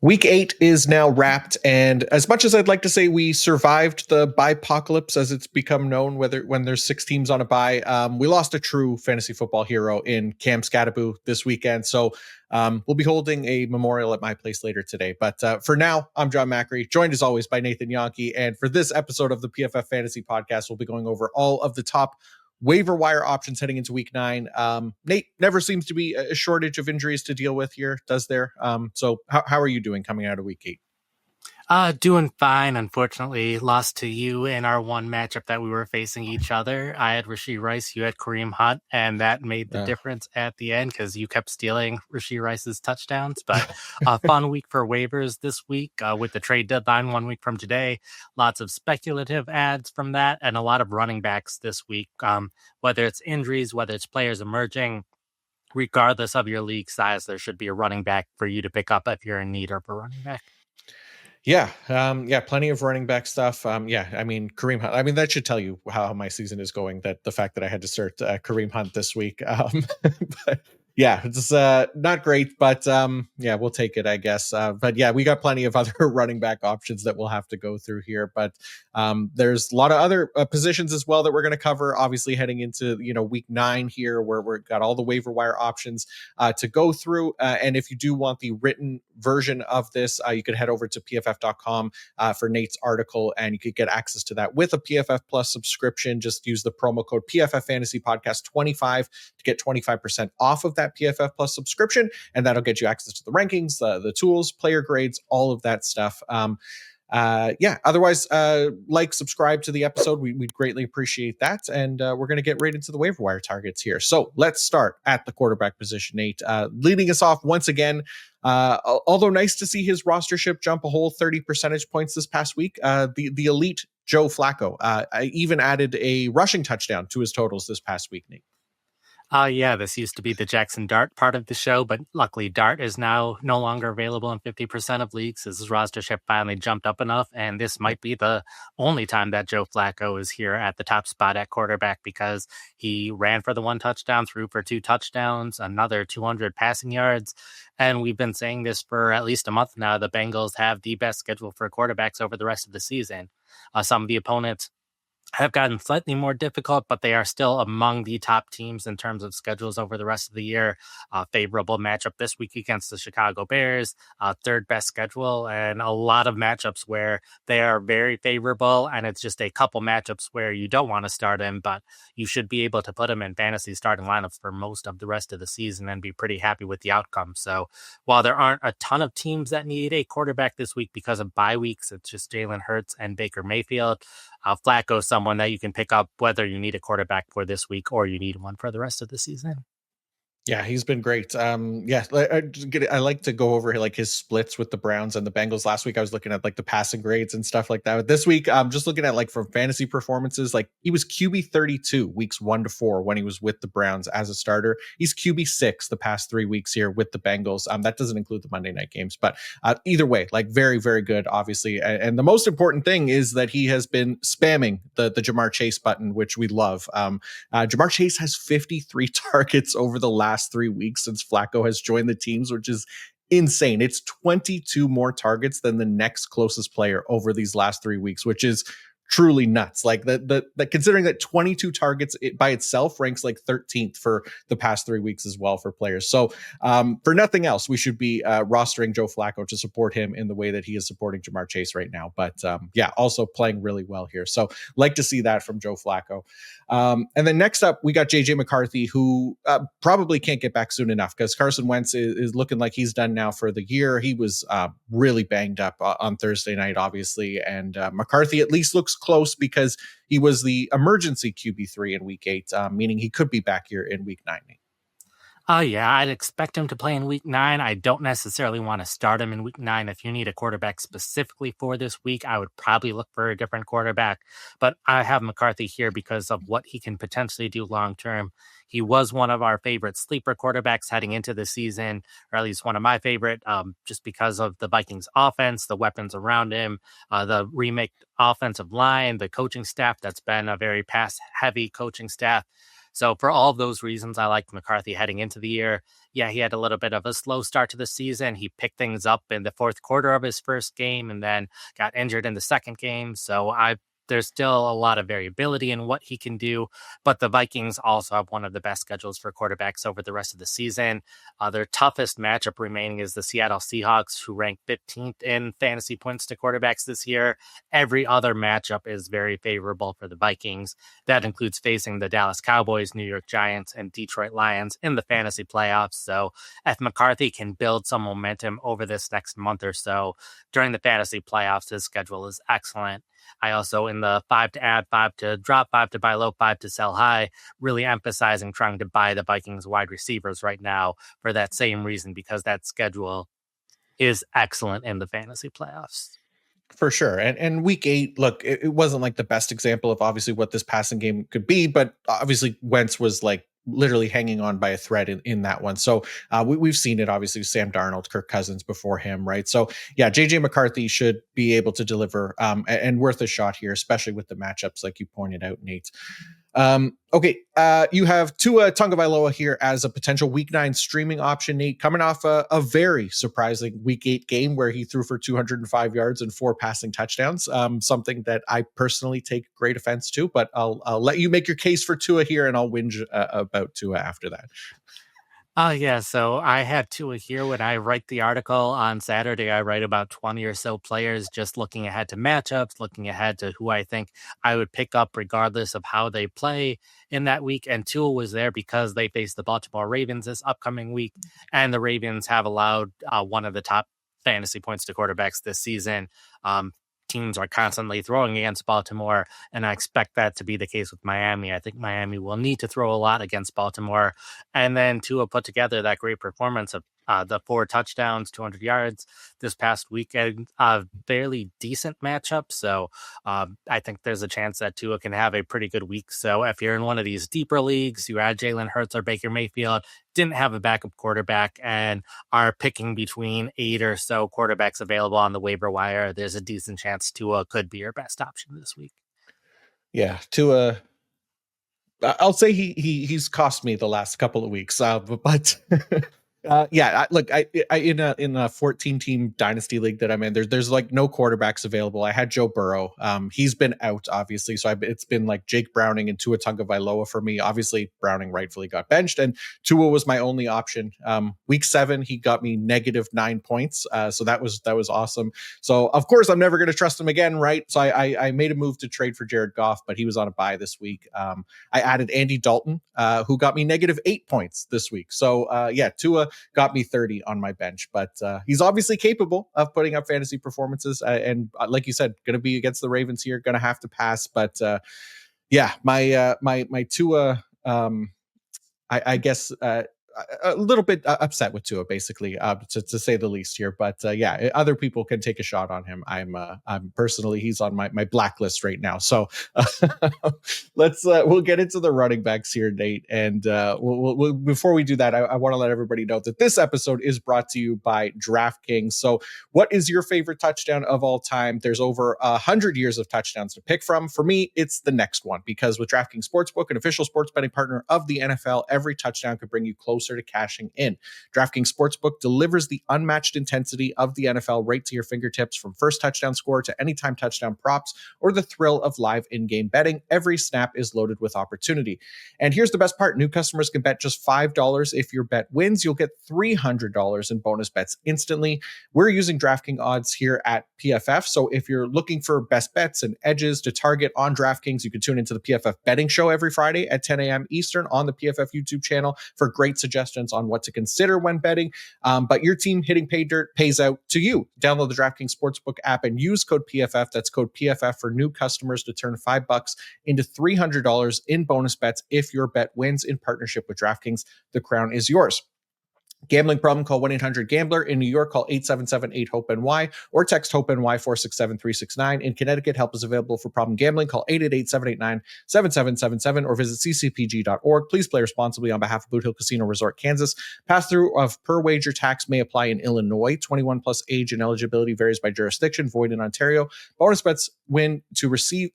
Week 8 is now wrapped, and as much as I'd like to say we survived the bye-pocalypse, as it's become known, when there's 6 teams on a bye, we lost a true fantasy football hero in Cam Scadaboo this weekend. So we'll be holding a memorial at my place later today. But for now, I'm John Macri, joined as always by Nathan Jahnke, and for this episode of the PFF Fantasy Podcast, we'll be going over all of the top waiver wire options heading into week 9. Nate, never seems to be a shortage of injuries to deal with here, does there? So how are you doing coming out of week 8? Doing fine. Unfortunately, lost to you in our one matchup that we were facing each other. I had Rashee Rice, you had Kareem Hunt, and that made the difference at the end because you kept stealing Rashee Rice's touchdowns. But a fun week for waivers this week with the trade deadline 1 week from today. Lots of speculative ads from that and a lot of running backs this week, whether it's injuries, whether it's players emerging. Regardless of your league size, there should be a running back for you to pick up if you're in need of a running back. Yeah, plenty of running back stuff. I mean, Kareem Hunt. I mean, that should tell you how my season is going. That the fact that I had to start Kareem Hunt this week. But yeah, it's not great, but we'll take it, I guess. But yeah, we got plenty of other running back options that we'll have to go through here. But there's a lot of other positions as well that we're going to cover. Obviously, heading into week 9 here, where we've got all the waiver wire options to go through. And if you do want the written version of this, you could head over to pff.com for Nate's article, and you could get access to that with a PFF Plus subscription. Just use the promo code PFF Fantasy Podcast 25 to get 25% off of that PFF Plus subscription, and that'll get you access to the rankings, the tools, player grades, all of that stuff. Otherwise, subscribe to the episode. We'd greatly appreciate that. And we're going to get right into the waiver wire targets here. So let's start at the quarterback position, Nate. Leading us off once again, although nice to see his rostership jump a whole 30 percentage points this past week, the elite Joe Flacco even added a rushing touchdown to his totals this past week, Nate. This used to be the Jackson Dart part of the show, but luckily Dart is now no longer available in 50% of leagues. His rostership finally jumped up enough, and this might be the only time that Joe Flacco is here at the top spot at quarterback because he ran for the 1 touchdown, threw for 2 touchdowns, another 200 passing yards. And we've been saying this for at least a month now. The Bengals have the best schedule for quarterbacks over the rest of the season. Some of the opponents have gotten slightly more difficult, but they are still among the top teams in terms of schedules over the rest of the year. Favorable matchup this week against the Chicago Bears, third best schedule, and a lot of matchups where they are very favorable, and it's just a couple matchups where you don't want to start him, but you should be able to put him in fantasy starting lineups for most of the rest of the season and be pretty happy with the outcome. So while there aren't a ton of teams that need a quarterback this week because of bye weeks, it's just Jalen Hurts and Baker Mayfield. Flacco, someone that you can pick up whether you need a quarterback for this week or you need one for the rest of the season. Yeah, he's been great. I like to go over like his splits with the Browns and the Bengals. Last week I was looking at like the passing grades and stuff like that. But this week I'm just looking at like from fantasy performances. Like he was QB 32 weeks 1 to 4 when he was with the Browns as a starter. He's QB 6 the past 3 weeks here with the Bengals. That doesn't include the Monday night games, but either way, like very, very good, obviously. And the most important thing is that he has been spamming the Jamar Chase button, which we love. Jamar Chase has 53 targets over the last 3 weeks since Flacco has joined the teams, which is insane. It's 22 more targets than the next closest player over these last 3 weeks, which is truly nuts. Like the considering that 22 targets by itself ranks like 13th for the past 3 weeks as well for players. So for nothing else, we should be rostering Joe Flacco to support him in the way that he is supporting Jamar Chase right now. But also playing really well here. So like to see that from Joe Flacco. And then next up, we got JJ McCarthy, who probably can't get back soon enough because Carson Wentz is looking like he's done now for the year. He was really banged up on Thursday night, obviously. And McCarthy at least looks close because he was the emergency QB3 in week 8, meaning he could be back here in week 9. I'd expect him to play in week 9. I don't necessarily want to start him in week 9. If you need a quarterback specifically for this week, I would probably look for a different quarterback. But I have McCarthy here because of what he can potentially do long term. He was one of our favorite sleeper quarterbacks heading into the season, or at least one of my favorite, just because of the Vikings offense, the weapons around him, the remake offensive line, the coaching staff that's been a very pass-heavy coaching staff. So for all of those reasons, I liked McCarthy heading into the year. Yeah, he had a little bit of a slow start to the season. He picked things up in the fourth quarter of his first game and then got injured in the second game. So there's still a lot of variability in what he can do, but the Vikings also have one of the best schedules for quarterbacks over the rest of the season. Their toughest matchup remaining is the Seattle Seahawks, who rank 15th in fantasy points to quarterbacks this year. Every other matchup is very favorable for the Vikings. That includes facing the Dallas Cowboys, New York Giants, and Detroit Lions in the fantasy playoffs. So if McCarthy can build some momentum over this next month or so during the fantasy playoffs, his schedule is excellent. I also, in the 5 to add, 5 to drop, 5 to buy low, 5 to sell high, really emphasizing trying to buy the Vikings wide receivers right now for that same reason, because that schedule is excellent in the fantasy playoffs. For sure. And week 8, look, it wasn't like the best example of obviously what this passing game could be, but obviously Wentz was like literally hanging on by a thread in that one. So we've seen it, obviously, Sam Darnold, Kirk Cousins before him, right? So yeah, JJ McCarthy should be able to deliver and worth a shot here, especially with the matchups like you pointed out, Nate. Okay, you have Tua Tagovailoa here as a potential Week 9 streaming option, Nate, coming off a very surprising Week 8 game where he threw for 205 yards and 4 passing touchdowns. Something that I personally take great offense to, but I'll let you make your case for Tua here, and I'll whinge about Tua after that. Oh, yeah. So I had Tua here. When I write the article on Saturday, I write about 20 or so players, just looking ahead to matchups, looking ahead to who I think I would pick up regardless of how they play in that week. And Tua was there because they face the Baltimore Ravens this upcoming week. And the Ravens have allowed one of the top fantasy points to quarterbacks this season. Teams are constantly throwing against Baltimore, and I expect that to be the case with Miami. I think Miami will need to throw a lot against Baltimore. And then Tua put together that great performance of the 4 touchdowns, 200 yards this past weekend. Fairly decent matchup. So I think there's a chance that Tua can have a pretty good week. So if you're in one of these deeper leagues, you add Jalen Hurts or Baker Mayfield, didn't have a backup quarterback, and are picking between 8 or so quarterbacks available on the waiver wire, there's a decent chance Tua could be your best option this week. Yeah, Tua. I'll say he's cost me the last couple of weeks, but yeah, look, I in a 14 team dynasty league that I'm in, there's like no quarterbacks available. I had Joe Burrow. He's been out, obviously, so it's been like Jake Browning and Tua Tagovailoa for me. Obviously, Browning rightfully got benched, and Tua was my only option. Week 7, he got me -9 points, so that was awesome. So of course, I'm never going to trust him again, right? So I made a move to trade for Jared Goff, but he was on a bye this week. I added Andy Dalton, who got me -8 points this week. So yeah, Tua got me 30 on my bench, but he's obviously capable of putting up fantasy performances. And like you said, going to be against the Ravens here, going to have to pass. But yeah, my Tua, I guess a little bit upset with Tua, basically, to say the least here. But yeah, other people can take a shot on him. I'm personally, he's on my blacklist right now. So we'll get into the running backs here, Nate. And we'll before we do that, I want to let everybody know that this episode is brought to you by DraftKings. So what is your favorite touchdown of all time? There's over 100 years of touchdowns to pick from. For me, it's the next one, because with DraftKings Sportsbook, an official sports betting partner of the NFL, every touchdown could bring you closer to cashing in. DraftKings Sportsbook delivers the unmatched intensity of the NFL right to your fingertips, from first touchdown score to anytime touchdown props or the thrill of live in-game betting. Every snap is loaded with opportunity. And here's the best part. New customers can bet just $5. If your bet wins, you'll get $300 in bonus bets instantly. We're using DraftKings odds here at PFF. So if you're looking for best bets and edges to target on DraftKings, you can tune into the PFF betting show every Friday at 10 a.m. Eastern on the PFF YouTube channel for great suggestions on what to consider when betting. But your team hitting pay dirt pays out to you. Download the DraftKings Sportsbook app and use code PFF. That's code PFF for new customers to turn $5 into $300 in bonus bets if your bet wins. In partnership with DraftKings, the crown is yours. Gambling problem, call 1-800-GAMBLER. In New York, call 877-8-HOPE-NY or text HOPE-NY 467-369. In Connecticut, help is available for problem gambling. Call 888-789-7777 or visit ccpg.org. Please play responsibly on behalf of Boot Hill Casino Resort, Kansas. Pass-through of per-wager tax may apply in Illinois. 21 plus age and eligibility varies by jurisdiction. Void in Ontario. Bonus bets win to receive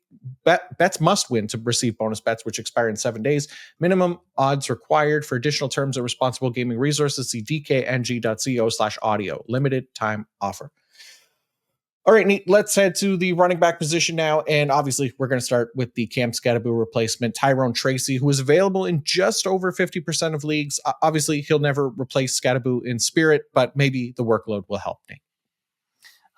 bets must win to receive bonus bets, which expire in 7 days. Minimum odds required. For additional terms and responsible gaming resources, see dkng.co/audio. Limited time offer. All right, Nate, let's head to the running back position now. And obviously, we're going to start with the Cam Scatterbo replacement, Tyrone Tracy, who is available in just over 50% of leagues. Obviously, he'll never replace Scatterbo in spirit, but maybe the workload will help, Nate.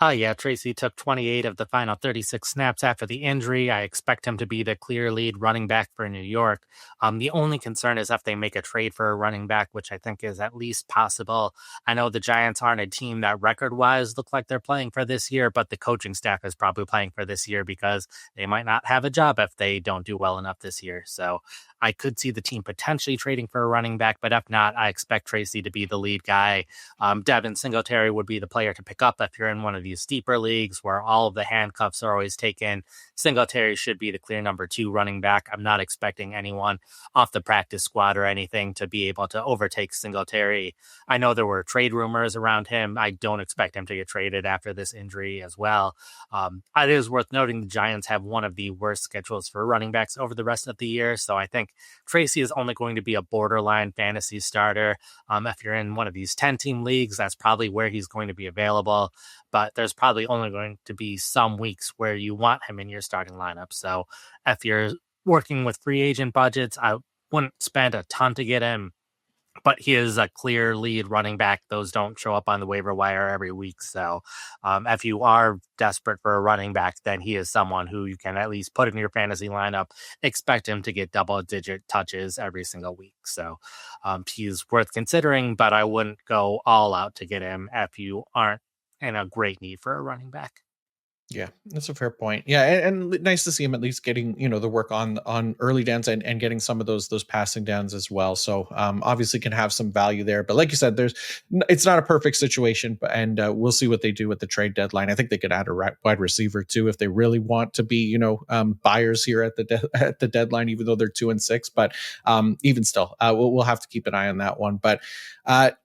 Yeah, Tracy took 28 of the final 36 snaps after the injury. I expect him to be the clear lead running back for New York. The only concern is if they make a trade for a running back, which I think is at least possible. I know the Giants aren't a team that record-wise look like they're playing for this year, but the coaching staff is probably playing for this year because they might not have a job if they don't do well enough this year. So I could see the team potentially trading for a running back, but if not, I expect Tracy to be the lead guy. Devin Singletary would be the player to pick up if you're in one of these deeper leagues where all of the handcuffs are always taken. Singletary should be the clear number 2 running back. I'm not expecting anyone off the practice squad or anything to be able to overtake Singletary. I know there were trade rumors around him. I don't expect him to get traded after this injury as well. It is worth noting the Giants have one of the worst schedules for running backs over the rest of the year, so I think Tracy is only going to be a borderline fantasy starter. If you're in one of these 10-team leagues, that's probably where he's going to be available, but there's probably only going to be some weeks where you want him in your starting lineup. So if you're working with free agent budgets, I wouldn't spend a ton to get him, but he is a clear lead running back. Those don't show up on the waiver wire every week. So if you are desperate for a running back, then he is someone who you can at least put in your fantasy lineup. Expect him to get double-digit touches every single week. So he's worth considering, but I wouldn't go all out to get him if you aren't in a great need for a running back. Yeah, that's a fair point. Yeah, and nice to see him at least getting the work on early downs and getting some of those passing downs as well. So obviously can have some value there. But like you said, it's not a perfect situation, and we'll see what they do with the trade deadline. I think they could add a wide receiver too if they really want to be buyers here at the at the deadline, even though they're 2-6. But even still, we'll have to keep an eye on that one. But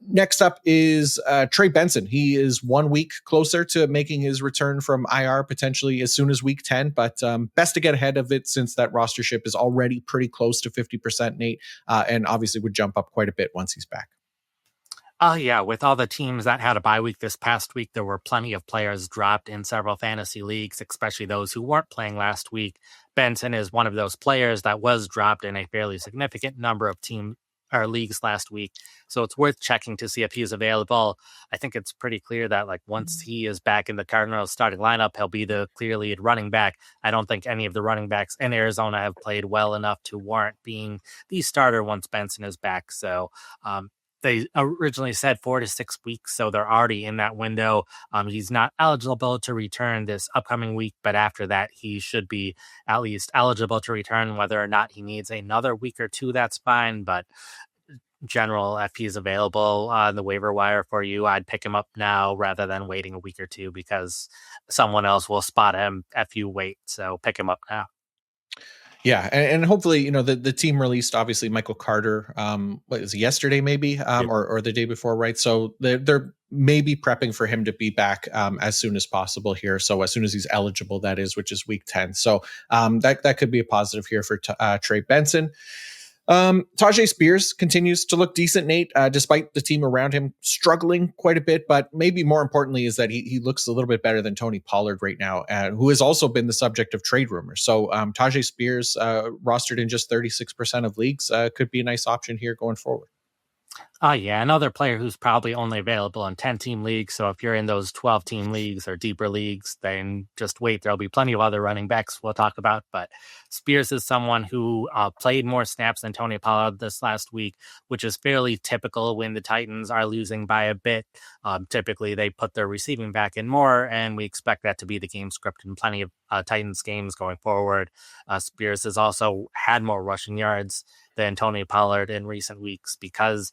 next up is Trey Benson. He is 1 week closer to making his return from IR potentially as soon as week 10, but best to get ahead of it since that rostership is already pretty close to 50%, Nate, and obviously would jump up quite a bit once he's back. Yeah, with all the teams that had a bye week this past week, there were plenty of players dropped in several fantasy leagues, especially those who weren't playing last week. Benson is one of those players that was dropped in a fairly significant number of team or leagues last week. So it's worth checking to see if he's available. I think it's pretty clear that once he is back in the Cardinals starting lineup, he'll be the clear lead running back. I don't think any of the running backs in Arizona have played well enough to warrant being the starter once Benson is back. So they originally said 4 to 6 weeks, so they're already in that window. He's not eligible to return this upcoming week, but after that, he should be at least eligible to return. Whether or not he needs another week or two, that's fine. But general, if he's available on the waiver wire for you, I'd pick him up now rather than waiting a week or two because someone else will spot him if you wait. So pick him up now. Yeah, and hopefully, the team released obviously Michael Carter. What was it, yesterday maybe, or the day before, right? So they're maybe prepping for him to be back as soon as possible here. So as soon as he's eligible, that is, which is week 10. So that could be a positive here for Trey Benson. Tajay Spears continues to look decent, Nate, despite the team around him struggling quite a bit. But maybe more importantly is that he looks a little bit better than Tony Pollard right now, who has also been the subject of trade rumors. So Tajay Spears, rostered in just 36% of leagues, could be a nice option here going forward. Yeah, another player who's probably only available in 10-team leagues. So if you're in those 12-team leagues or deeper leagues, then just wait. There'll be plenty of other running backs we'll talk about. But Spears is someone who played more snaps than Tony Pollard this last week, which is fairly typical when the Titans are losing by a bit. Typically, they put their receiving back in more, and we expect that to be the game script in plenty of Titans games going forward. Spears has also had more rushing yards than Tony Pollard in recent weeks because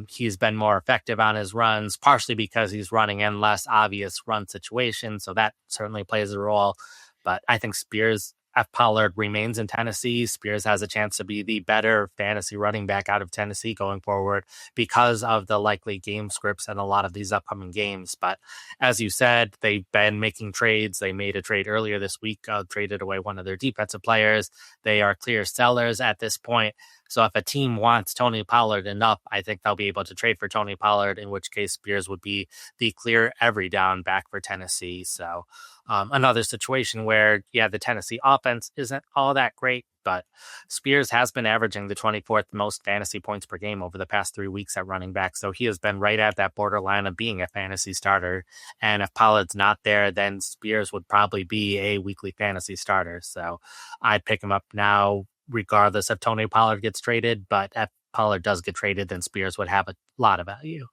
He's been more effective on his runs, partially because he's running in less obvious run situations. So that certainly plays a role. But I think Spears, if Pollard remains in Tennessee, Spears has a chance to be the better fantasy running back out of Tennessee going forward because of the likely game scripts and a lot of these upcoming games. But as you said, they've been making trades. They made a trade earlier this week, traded away one of their defensive players. They are clear sellers at this point. So if a team wants Tony Pollard enough, I think they'll be able to trade for Tony Pollard, in which case Spears would be the clear every down back for Tennessee. So another situation where, yeah, the Tennessee offense isn't all that great, but Spears has been averaging the 24th most fantasy points per game over the past 3 weeks at running back. So he has been right at that borderline of being a fantasy starter. And if Pollard's not there, then Spears would probably be a weekly fantasy starter. So I'd pick him up now, regardless if Tony Pollard gets traded. But if Pollard does get traded, then Spears would have a lot of value.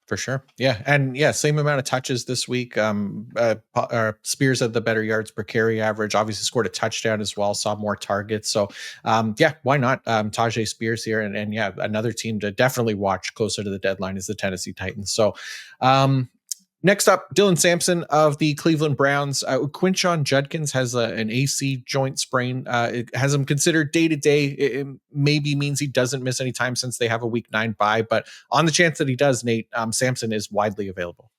For sure. Yeah. And yeah, same amount of touches this week. Spears had the better yards per carry average, obviously scored a touchdown as well, saw more targets. So yeah, why not Tajay Spears here? And yeah, another team to definitely watch closer to the deadline is the Tennessee Titans. So next up, Dylan Sampson of the Cleveland Browns. Quinshon Judkins has an AC joint sprain. It has him considered day-to-day. It maybe means he doesn't miss any time since they have a week 9 bye. But on the chance that he does, Nate, Sampson is widely available.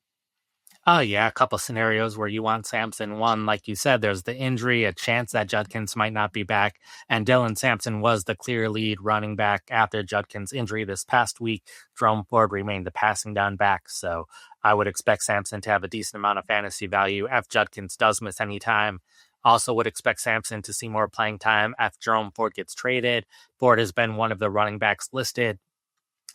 Oh, yeah, a couple scenarios where you want Sampson. One, like you said, there's the injury, a chance that Judkins might not be back. And Dylan Sampson was the clear lead running back after Judkins' injury this past week. Jerome Ford remained the passing down back. So I would expect Sampson to have a decent amount of fantasy value if Judkins does miss any time. Also would expect Sampson to see more playing time if Jerome Ford gets traded. Ford has been one of the running backs listed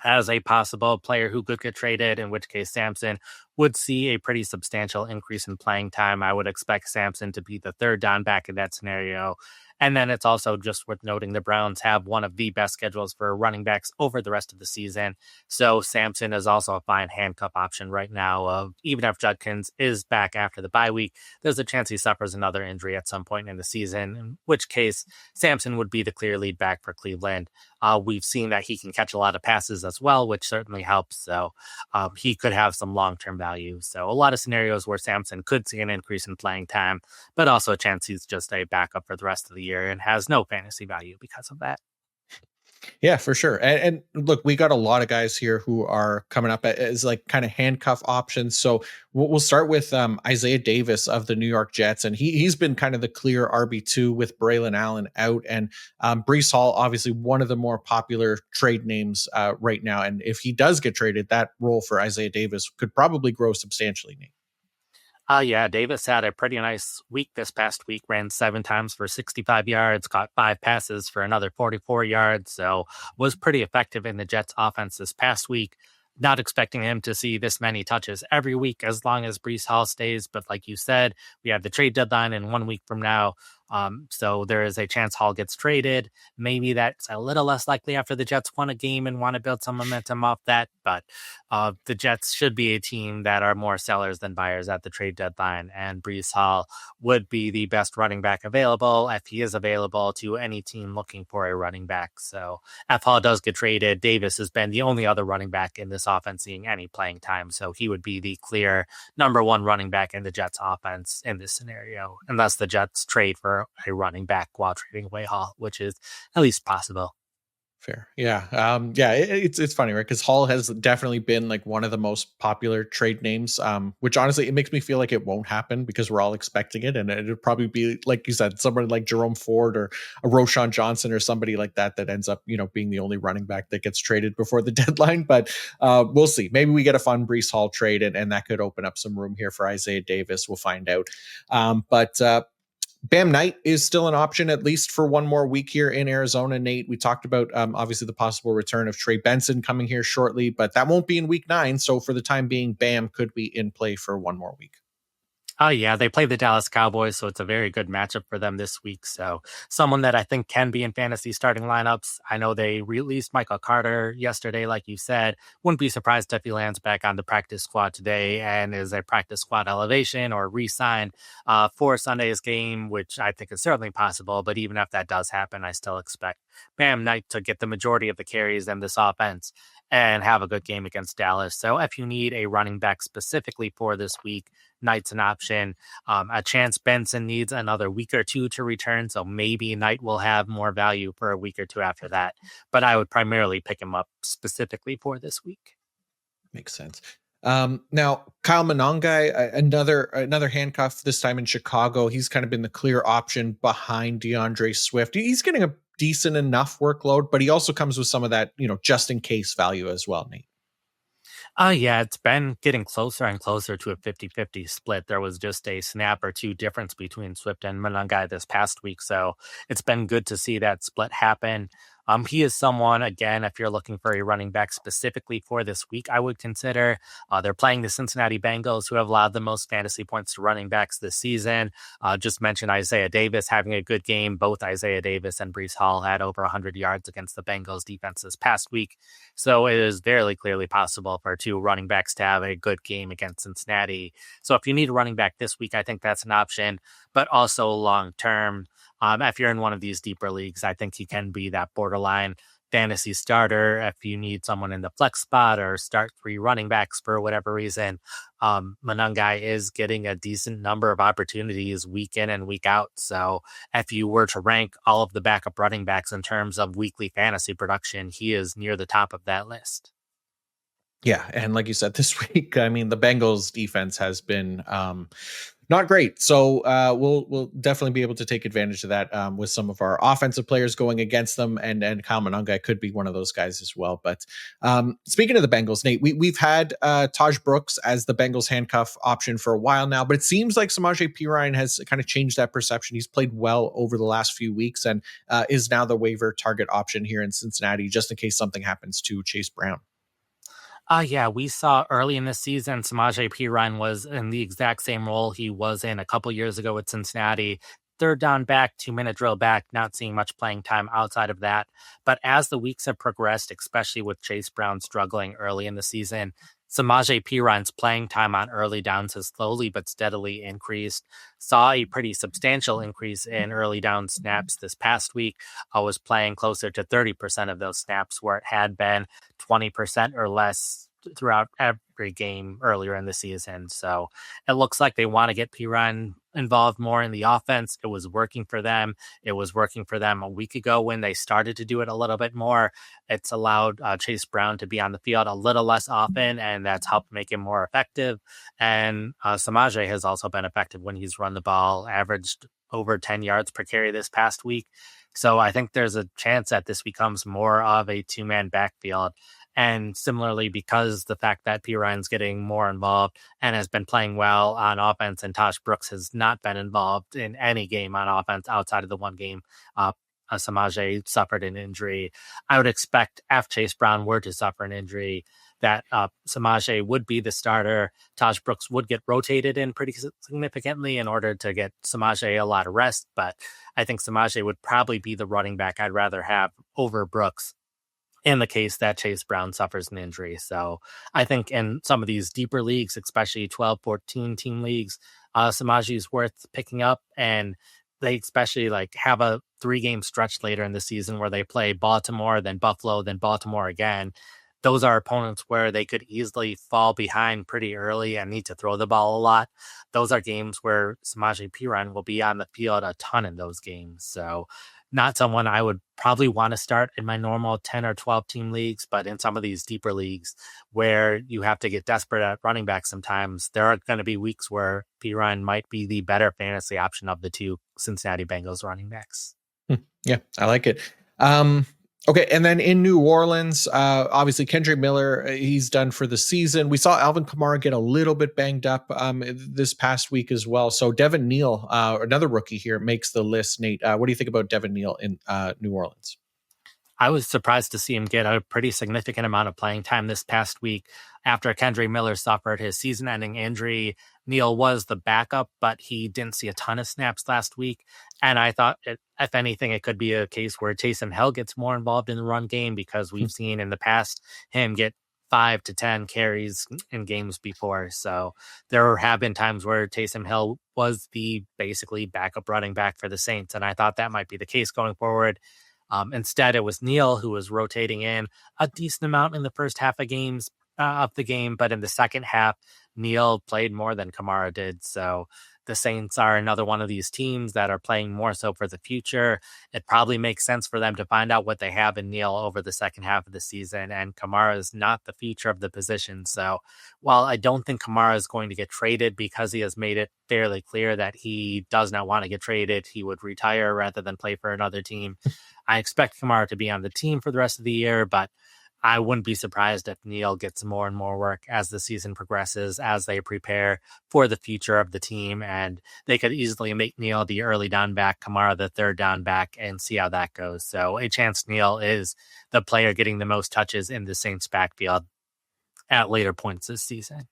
as a possible player who could get traded, in which case Sampson would see a pretty substantial increase in playing time. I would expect Sampson to be the third down back in that scenario. And then it's also just worth noting the Browns have one of the best schedules for running backs over the rest of the season. So Sampson is also a fine handcuff option right now. Even if Judkins is back after the bye week, there's a chance he suffers another injury at some point in the season, in which case Sampson would be the clear lead back for Cleveland. We've seen that he can catch a lot of passes as well, which certainly helps. So he could have some long-term value. So a lot of scenarios where Sampson could see an increase in playing time, but also a chance he's just a backup for the rest of the year and has no fantasy value because of that. Yeah, for sure. And look, we got a lot of guys here who are coming up as like kind of handcuff options. So we'll start with Isaiah Davis of the New York Jets. And he's been kind of the clear RB2 with Braylon Allen out. And Breece Hall, obviously one of the more popular trade names right now. And if he does get traded, that role for Isaiah Davis could probably grow substantially, Nate. Yeah, Davis had a pretty nice week this past week, ran 7 times for 65 yards, caught 5 passes for another 44 yards, so was pretty effective in the Jets offense this past week. Not expecting him to see this many touches every week as long as Breece Hall stays, but like you said, we have the trade deadline in 1 week from now. So there is a chance Hall gets traded. Maybe that's a little less likely after the Jets won a game and want to build some momentum off that. But the Jets should be a team that are more sellers than buyers at the trade deadline. And Breece Hall would be the best running back available if he is available to any team looking for a running back. So if Hall does get traded, Davis has been the only other running back in this offense seeing any playing time. So he would be the clear number 1 running back in the Jets offense in this scenario, unless the Jets trade for a running back while trading away Hall, which is at least possible. Fair. Yeah. Yeah. It's funny, right? Because Hall has definitely been like one of the most popular trade names, which honestly, it makes me feel like it won't happen because we're all expecting it. And it'd probably be, like you said, somebody like Jerome Ford or a Roshan Johnson or somebody like that ends up, being the only running back that gets traded before the deadline. But we'll see. Maybe we get a fun Breece Hall trade and that could open up some room here for Isaiah Davis. We'll find out. But Bam Knight is still an option, at least for one more week here in Arizona. Nate, we talked about obviously the possible return of Trey Benson coming here shortly, but that won't be in week 9. So for the time being, Bam could be in play for one more week. Oh, yeah, they play the Dallas Cowboys, so it's a very good matchup for them this week. So someone that I think can be in fantasy starting lineups. I know they released Michael Carter yesterday, like you said. Wouldn't be surprised if he lands back on the practice squad today and is a practice squad elevation or re-signed for Sunday's game, which I think is certainly possible. But even if that does happen, I still expect Bam Knight to get the majority of the carries in this offense. and have a good game against Dallas. So if you need a running back specifically for this week, Knight's an option. A chance Benson needs another week or two to return, so maybe Knight will have more value for a week or two after that. But I would primarily pick him up specifically for this week. Makes sense. Now Kyle Monangai, another handcuff, this time in Chicago. He's kind of been the clear option behind DeAndre Swift. He's getting a decent enough workload, but he also comes with some of that, just in case value as well, Nate. Yeah, it's been getting closer and closer to a 50-50 split. There was just a snap or two difference between Swift and Monangai this past week, so it's been good to see that split happen. He is someone, again, if you're looking for a running back specifically for this week, I would consider. They're playing the Cincinnati Bengals, who have allowed the most fantasy points to running backs this season. Just mentioned Isaiah Davis having a good game. Both Isaiah Davis and Breece Hall had over 100 yards against the Bengals defense this past week. So it is very clearly possible for two running backs to have a good game against Cincinnati. So if you need a running back this week, I think that's an option, but also long term. If you're in one of these deeper leagues, I think he can be that borderline fantasy starter. If you need someone in the flex spot or start three running backs for whatever reason, Monangai is getting a decent number of opportunities week in and week out. So if you were to rank all of the backup running backs in terms of weekly fantasy production, he is near the top of that list. Yeah, and like you said, this week, I mean, the Bengals defense has been not great. So we'll definitely be able to take advantage of that with some of our offensive players going against them, and Kyle Monangai could be one of those guys as well. But speaking of the Bengals, Nate, we've had Taj Brooks as the Bengals handcuff option for a while now, but it seems like Samaje Perine has kind of changed that perception. He's played well over the last few weeks and is now the waiver target option here in Cincinnati, just in case something happens to Chase Brown. Yeah, we saw early in the season, Samaje Perine was in the exact same role he was in a couple years ago with Cincinnati. Third down back, 2-minute drill back, not seeing much playing time outside of that. But as the weeks have progressed, especially with Chase Brown struggling early in the season, Samaje Perine's playing time on early downs has slowly but steadily increased. Saw a pretty substantial increase in early down snaps this past week. I was playing closer to 30% of those snaps, where it had been 20% or less throughout every game earlier in the season. So it looks like they want to get Perine involved more in the offense. It was working for them. It was working for them a week ago when they started to do it a little bit more. It's allowed Chase Brown to be on the field a little less often, and that's helped make him more effective. And Samaje has also been effective when he's run the ball, averaged over 10 yards per carry this past week. So I think there's a chance that this becomes more of a two-man backfield. And similarly, because the fact that Perine's getting more involved and has been playing well on offense, and Taj Brooks has not been involved in any game on offense outside of the one game Samaje suffered an injury, I would expect if Chase Brown were to suffer an injury, that Samaje would be the starter. Taj Brooks would get rotated in pretty significantly in order to get Samaje a lot of rest. But I think Samaje would probably be the running back I'd rather have over Brooks in the case that Chase Brown suffers an injury. So I think in some of these deeper leagues, especially 12, 14 team leagues, Samaje is worth picking up. And they especially have a 3-game stretch later in the season where they play Baltimore, then Buffalo, then Baltimore again. Those are opponents where they could easily fall behind pretty early and need to throw the ball a lot. Those are games where Samaje Perine will be on the field a ton in those games. So not someone I would probably want to start in my normal 10 or 12 team leagues, but in some of these deeper leagues where you have to get desperate at running back sometimes, there are going to be weeks where Perine might be the better fantasy option of the two Cincinnati Bengals running backs. Yeah, I like it. Okay, and then in New Orleans, obviously Kendre Miller, he's done for the season. We saw Alvin Kamara get a little bit banged up this past week as well. So Devin Neal, another rookie here, makes the list. Nate, what do you think about Devin Neal in New Orleans? I was surprised to see him get a pretty significant amount of playing time this past week after Kendre Miller suffered his season-ending injury. Neal was the backup, but he didn't see a ton of snaps last week. And I thought, if anything, it could be a case where Taysom Hill gets more involved in the run game, because we've seen in the past him get 5 to 10 carries in games before. So there have been times where Taysom Hill was the basically backup running back for the Saints. And I thought that might be the case going forward. Instead, it was Neal who was rotating in a decent amount in the first half of the game, but in the second half, Neal played more than Kamara did. So the Saints are another one of these teams that are playing more so for the future. It probably makes sense for them to find out what they have in Neal over the second half of the season. And Kamara is not the future of the position. So while I don't think Kamara is going to get traded because he has made it fairly clear that he does not want to get traded, he would retire rather than play for another team. I expect Kamara to be on the team for the rest of the year, but I wouldn't be surprised if Neal gets more and more work as the season progresses, as they prepare for the future of the team. And they could easily make Neal the early down back, Kamara the third down back, and see how that goes. So a chance Neal is the player getting the most touches in the Saints backfield at later points this season.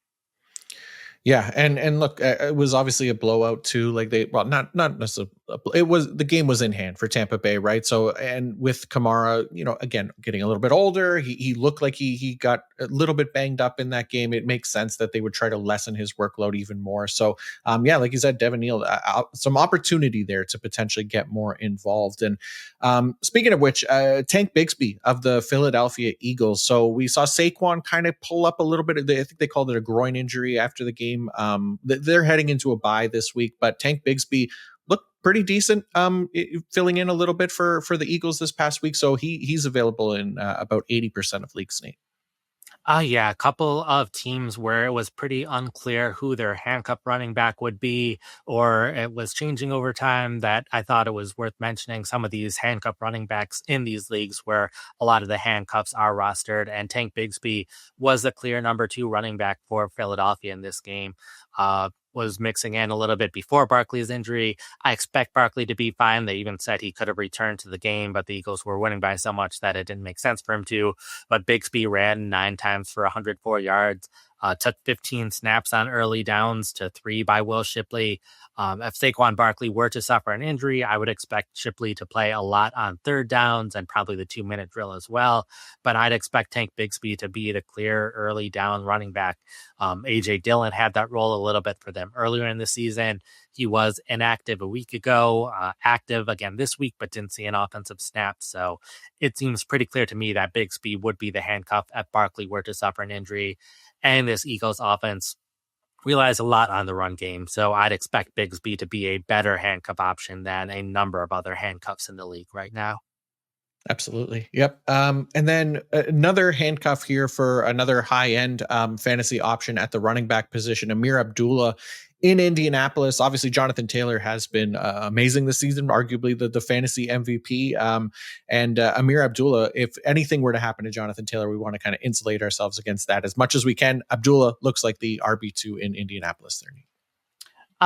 Yeah, and look, it was obviously a blowout too. Like not necessarily. It was, the game was in hand for Tampa Bay, right? So, and with Kamara, again, getting a little bit older, he looked like he got a little bit banged up in that game. It makes sense that they would try to lessen his workload even more. So, yeah, like you said, Devin Neal, some opportunity there to potentially get more involved. And speaking of which, Tank Bigsby of the Philadelphia Eagles. So we saw Saquon kind of pull up a little bit. I think they called it a groin injury after the game. They're heading into a bye this week, but Tank Bigsby looked pretty decent, filling in a little bit for the Eagles this past week. So he's available in about 80% of leagues, Nate. Yeah, a couple of teams where it was pretty unclear who their handcuff running back would be, or it was changing over time, that I thought it was worth mentioning some of these handcuff running backs in these leagues where a lot of the handcuffs are rostered, and Tank Bigsby was the clear number 2 running back for Philadelphia in this game. Was mixing in a little bit before Barkley's injury. I expect Barkley to be fine. They even said he could have returned to the game, but the Eagles were winning by so much that it didn't make sense for him to. But Bigsby ran 9 times for 104 yards, took 15 snaps on early downs to 3 by Will Shipley. If Saquon Barkley were to suffer an injury, I would expect Shipley to play a lot on third downs and probably the 2-minute drill as well. But I'd expect Tank Bigsby to be the clear early down running back. AJ Dillon had that role a little bit for them earlier in the season. He was inactive a week ago, active again this week, but didn't see an offensive snap. So it seems pretty clear to me that Bigsby would be the handcuff if Barkley were to suffer an injury. And this Eagles offense relies a lot on the run game. So I'd expect Bigsby to be a better handcuff option than a number of other handcuffs in the league right now. Absolutely. Yep. And then another handcuff here for another high-end fantasy option at the running back position, Amir Abdullah in Indianapolis. Obviously, Jonathan Taylor has been amazing this season, arguably the fantasy MVP. And Amir Abdullah, if anything were to happen to Jonathan Taylor, we want to kind of insulate ourselves against that as much as we can. Abdullah looks like the RB2 in Indianapolis there.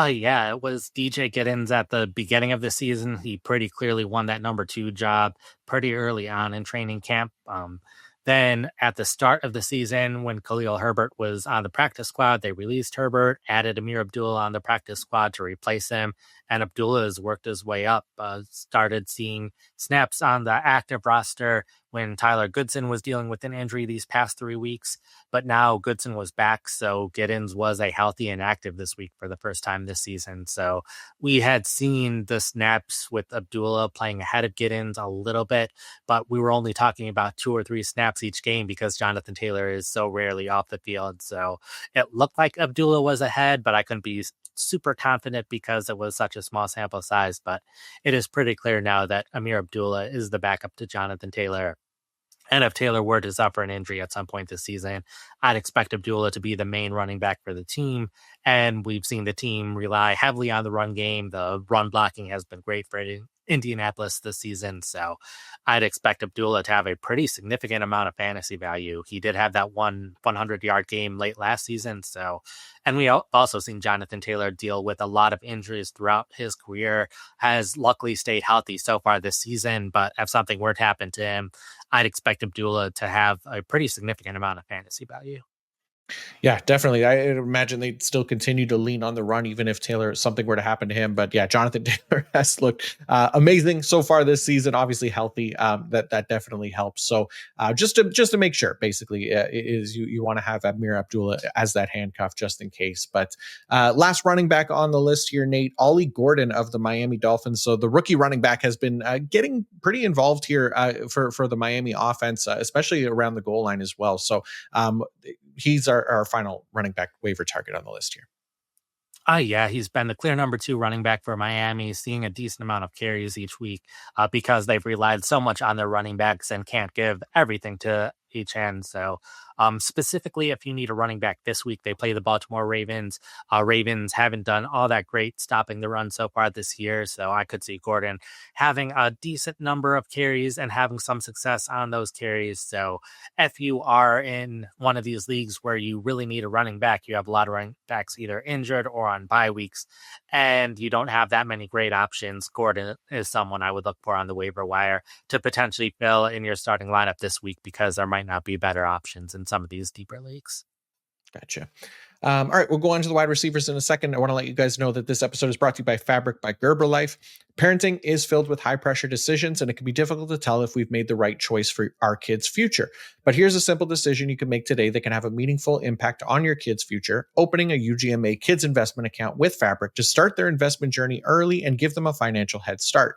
Yeah, it was DJ Giddens at the beginning of the season. He pretty clearly won that number 2 job pretty early on in training camp. Then at the start of the season, when Khalil Herbert was on the practice squad, they released Herbert, added Amir Abdullah on the practice squad to replace him. And Abdullah has worked his way up, started seeing snaps on the active roster when Tyler Goodson was dealing with an injury these past 3 weeks. But now Goodson was back, so Giddens was a healthy and active this week for the first time this season. So we had seen the snaps with Abdullah playing ahead of Giddens a little bit, but we were only talking about 2 or 3 snaps each game because Jonathan Taylor is so rarely off the field. So it looked like Abdullah was ahead, but I couldn't be super confident because it was such a small sample size. But it is pretty clear now that Amir Abdullah is the backup to Jonathan Taylor. And if Taylor were to suffer an injury at some point this season, I'd expect Abdullah to be the main running back for the team. And we've seen the team rely heavily on the run game. The run blocking has been great for Indianapolis this season. So I'd expect Abdullah to have a pretty significant amount of fantasy value. He did have that 100-yard game late last season. So, and we also seen Jonathan Taylor deal with a lot of injuries throughout his career, has luckily stayed healthy so far this season. But if something were to happen to him, I'd expect Abdullah to have a pretty significant amount of fantasy value. Yeah, definitely. I imagine they'd still continue to lean on the run, even if something were to happen to him. But yeah, Jonathan Taylor has looked amazing so far this season. Obviously healthy. That definitely helps. So just to make sure, basically, is you want to have Amir Abdullah as that handcuff just in case. But last running back on the list here, Nate, Ollie Gordon of the Miami Dolphins. So the rookie running back has been getting pretty involved here for the Miami offense, especially around the goal line as well. So um, he's our final running back waiver target on the list here. Yeah, he's been the clear number two running back for Miami, seeing a decent amount of carries each week because they've relied so much on their running backs and can't give everything to each end. So, specifically, if you need a running back this week, they play the Baltimore Ravens. Ravens haven't done all that great stopping the run so far this year. So, I could see Gordon having a decent number of carries and having some success on those carries. So, if you are in one of these leagues where you really need a running back, you have a lot of running backs either injured or on bye weeks, and you don't have that many great options, Gordon is someone I would look for on the waiver wire to potentially fill in your starting lineup this week because there might not be better options in some of these deeper leagues. Gotcha. All right, we'll go on to the wide receivers in a second. I want to let you guys know that this episode is brought to you by Fabric by Gerber Life. Parenting is filled with high pressure decisions, and it can be difficult to tell if we've made the right choice for our kids' future. But here's a simple decision you can make today that can have a meaningful impact on your kids' future: opening a UGMA kids investment account with Fabric to start their investment journey early and give them a financial head start.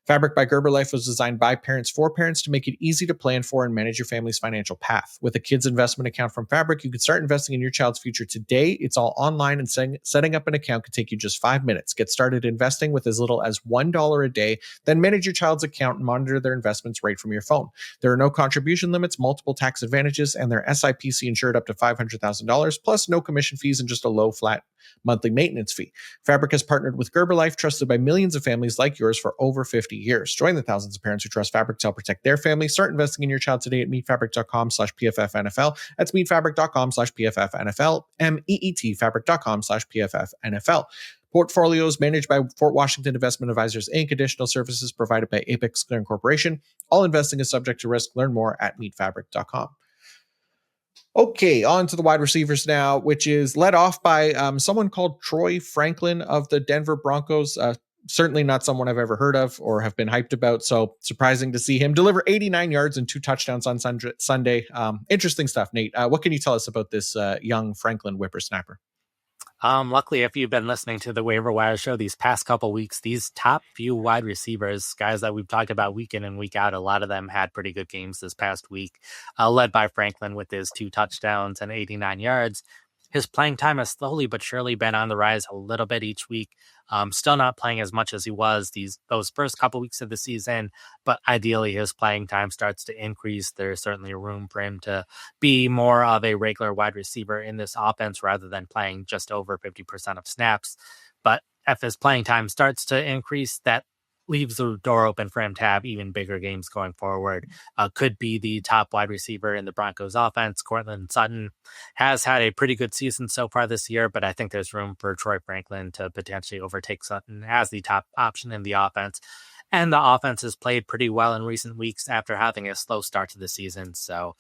Fabric by Gerber Life was designed by parents for parents to make it easy to plan for and manage your family's financial path. With a kids investment account from Fabric, you can start investing in your child's future today. It's all online, and setting up an account can take you just 5 minutes. Get started investing with as little as $1 a day, then manage your child's account and monitor their investments right from your phone. There are no contribution limits, multiple tax advantages, and they're SIPC insured up to $500,000, plus no commission fees and just a low flat monthly maintenance fee. Fabric has partnered with Gerber Life, trusted by millions of families like yours for over 50 years. Join the thousands of parents who trust Fabric to help protect their family. Start investing in your child today at meetfabric.com/PFFNFL. That's meetfabric.com/PFFNFL. MEET fabric.com/PFFNFL. Portfolios managed by Fort Washington Investment Advisors Inc. Additional services provided by Apex Clearing Corporation. All investing is subject to risk. Learn more at meetfabric.com. Okay, on to the wide receivers now, which is led off by someone called Troy Franklin of the Denver Broncos. Certainly not someone I've ever heard of or have been hyped about. So surprising to see him deliver 89 yards and 2 touchdowns on Sunday. Interesting stuff, Nate. What can you tell us about this young Franklin whippersnapper? Luckily, if you've been listening to the Waiver Wire show these past couple weeks, these top few wide receivers, guys that we've talked about week in and week out, a lot of them had pretty good games this past week, led by Franklin with his 2 touchdowns and 89 yards. His playing time has slowly but surely been on the rise a little bit each week. Still not playing as much as he was those first couple weeks of the season, but ideally his playing time starts to increase. There's certainly room for him to be more of a regular wide receiver in this offense rather than playing just over 50% of snaps. But if his playing time starts to increase, that leaves the door open for him to have even bigger games going forward. Could be the top wide receiver in the Broncos offense. Cortland Sutton has had a pretty good season so far this year, but I think there's room for Troy Franklin to potentially overtake Sutton as the top option in the offense. And the offense has played pretty well in recent weeks after having a slow start to the season. So,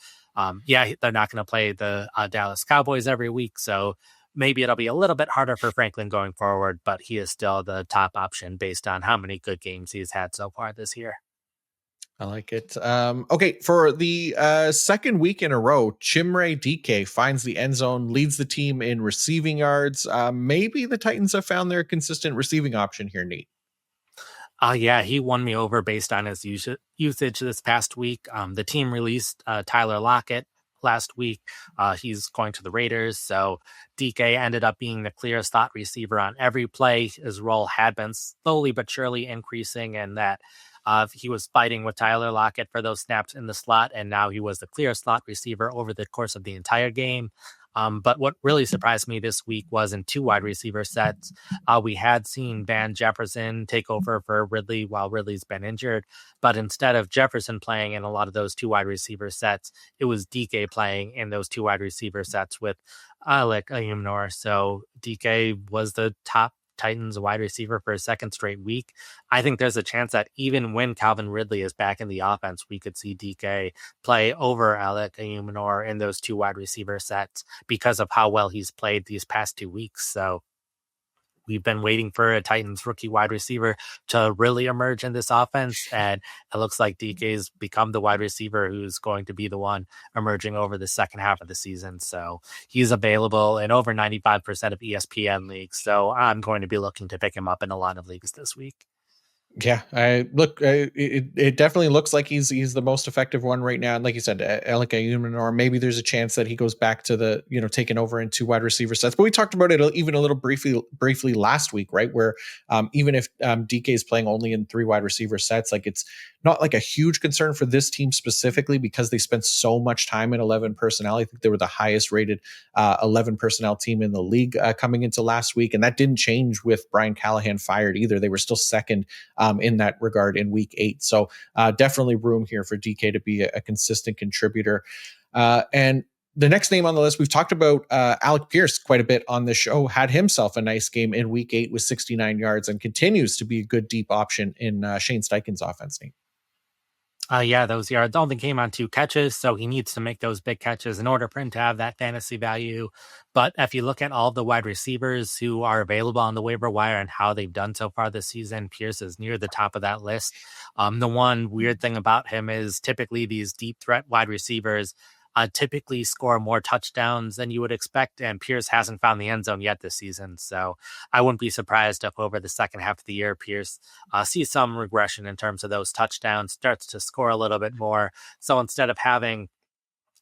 yeah, they're not going to play the Dallas Cowboys every week. So maybe it'll be a little bit harder for Franklin going forward, but he is still the top option based on how many good games he's had so far this year. I like it. Okay, for the second week in a row, Chimere DK finds the end zone, leads the team in receiving yards. Maybe the Titans have found their consistent receiving option here, Nate. Yeah, he won me over based on his usage this past week. The team released Tyler Lockett last week. He's going to the Raiders, so DK ended up being the clear slot receiver on every play. His role had been slowly but surely increasing, and that he was fighting with Tyler Lockett for those snaps in the slot, and now he was the clear slot receiver over the course of the entire game. But what really surprised me this week was in 2 wide receiver sets. We had seen Van Jefferson take over for Ridley while Ridley's been injured. But instead of Jefferson playing in a lot of those 2 wide receiver sets, it was DK playing in those 2 wide receiver sets with Alec Ayumnor. So DK was the top Titans wide receiver for a second straight week, I think there's a chance that even when Calvin Ridley is back in the offense, we could see DK play over Alec Ayumanor in those two wide receiver sets because of how well he's played these past 2 weeks. So we've been waiting for a Titans rookie wide receiver to really emerge in this offense. And it looks like DK's become the wide receiver who's going to be the one emerging over the second half of the season. So he's available in over 95% of ESPN leagues. So I'm going to be looking to pick him up in a lot of leagues this week. Yeah, I look. It definitely looks like he's the most effective one right now. And like you said, Alec Ayuman, or maybe there's a chance that he goes back to the taking over in two wide receiver sets. But we talked about it even a little briefly last week, right? Where even if DK is playing only in three wide receiver sets, like it's not like a huge concern for this team specifically because they spent so much time in 11 personnel. I think they were the highest rated 11 personnel team in the league coming into last week, and that didn't change with Brian Callahan fired either. They were still second in that regard in week 8. So definitely room here for DK to be a consistent contributor. And the next name on the list, we've talked about Alec Pierce quite a bit on the show, had himself a nice game in week 8 with 69 yards and continues to be a good deep option in Shane Steichen's offense. Nate. Yeah, those yards only came on 2 catches, so he needs to make those big catches in order for him to have that fantasy value. But if you look at all the wide receivers who are available on the waiver wire and how they've done so far this season, Pierce is near the top of that list. The one weird thing about him is typically these deep threat wide receivers typically score more touchdowns than you would expect, and Pierce hasn't found the end zone yet this season. So I wouldn't be surprised if over the second half of the year, Pierce sees some regression in terms of those touchdowns, starts to score a little bit more. So instead of having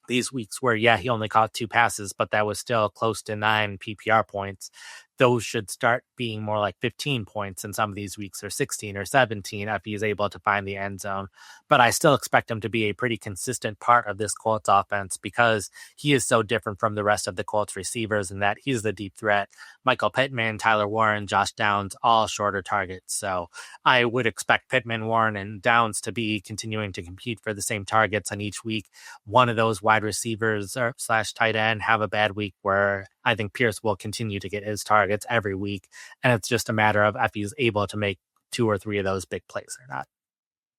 these weeks where, yeah, he only caught 2 passes, but that was still close to 9 PPR points, those should start being more like 15 points in some of these weeks, or 16 or 17 if he's able to find the end zone. But I still expect him to be a pretty consistent part of this Colts offense because he is so different from the rest of the Colts receivers in that he's the deep threat. Michael Pittman, Tyler Warren, Josh Downs, all shorter targets. So I would expect Pittman, Warren, and Downs to be continuing to compete for the same targets on each week. One of those wide receivers or / tight end have a bad week where I think Pierce will continue to get his targets every week. And it's just a matter of if he's able to make 2 or 3 of those big plays or not.